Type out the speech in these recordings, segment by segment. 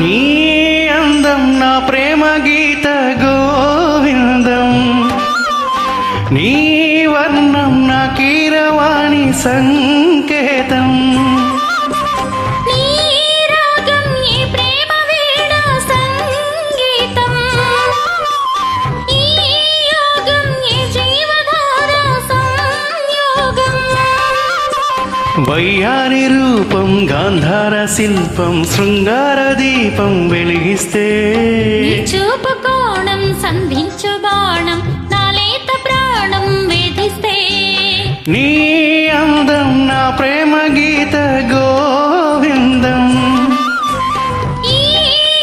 నీ అందం నా ప్రేమ గీత గోవిందం, నీ వర్ణం నా కీరవాణి సంకేతం. వయ్యారి రూపం గాంధార శిల్పం శృంగార దీపం వెలిగిస్తే, చూపు కోణం సంధించు బాణం నా లేత ప్రాణం వేధిస్తే, నీ అందం నా ప్రేమ గీత గోవిందం, ఈ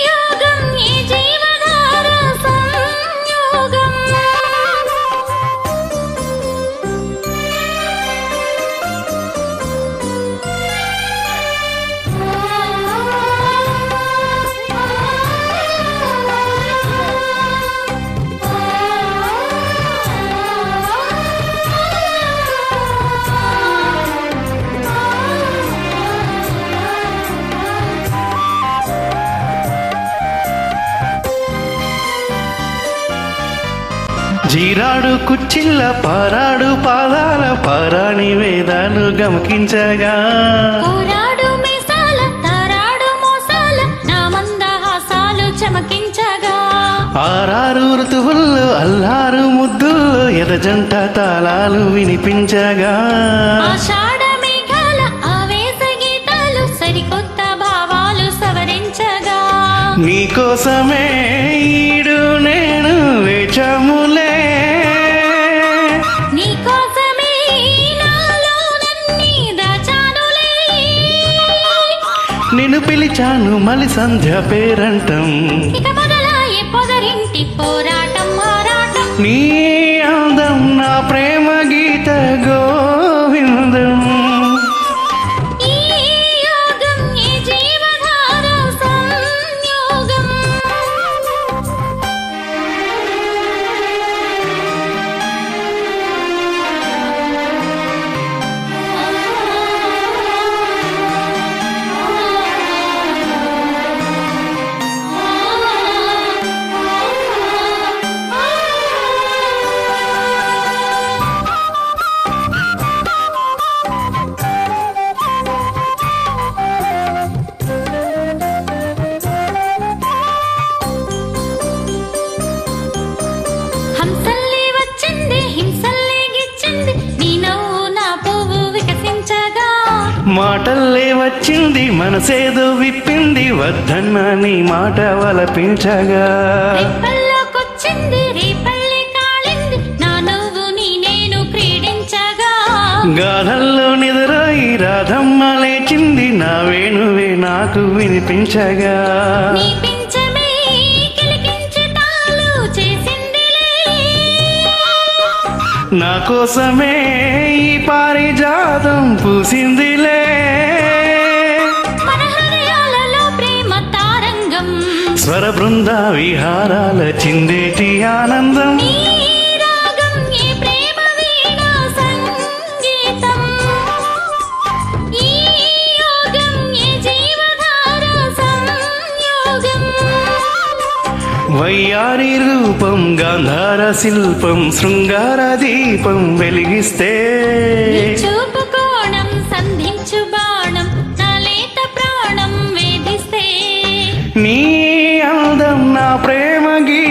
యోగం ఈ జీవధార సంయోగం. జీరాడు కుచ్చిళ్ళ పారాడు పాదాల పారాణి వేదాలు గమకించగా, పోరాడు మీసాల తారాడు మోసాల నా మందహాసాలు చమకించగా, ఆరారు ఋతువుల్లో అల్లారు ముద్దుల్లో ఎదజంట తాళాలు వినిపించగా, ఆషాఢ మేఘాల ఆవేశ గీతాలు సరికొత్త భావాలు సవరించగా, నీకోసమే ఈడు నేను వేచాములే, నీకోసమే నాలో నన్ని దాచానులే, నిన్ను పిలిచాను మలి సంధ్య పేరంటం, ఇక మొదలాయే పొదరింటి పోరాటం ఆరాటం. నీ అందం నా ప్రేమ గీత గోవిందం, ఈ యోగం ఈ జీవధార సంయోగం. హంసల్లే వచ్చింది హింసల్లే గిచ్చింది నీ నవ్వు నా పువ్వు వికసించగా, మాటల్లే వచ్చింది మనసేదో విప్పింది వద్దన్న నీ మాట వలపించగా, రెప్పల్లోకొచ్చింది రేపల్లె కాళింది నా నువ్వు నీ నేను క్రీడించగా, గాథల్లో నిద్రోయి రాధమ్మ లేచింది నా వేణువే నాకు వినిపించగా, నీ పించమే కిలికించి తాళు చేసిందిలే, నా కోసమే ఈ పారిజాతం పూసిందిలే, మన హృదయాలలో ప్రేమ తారంగం, స్వర బృంద విహారాల చిందేటి ఆనందం, నీ రాగం ఈ ప్రేమ వీణ సంగీతం, ఈ యోగం ఈ జీవధార సంయోగం. వయ్యారి రూపం గాంధార శిల్పం శృంగార దీపం వెలిగిస్తే, చూపు కోణం సంధించు బాణం నా లేత ప్రాణం వేధిస్తే, నీ అందం నా ప్రేమ గీత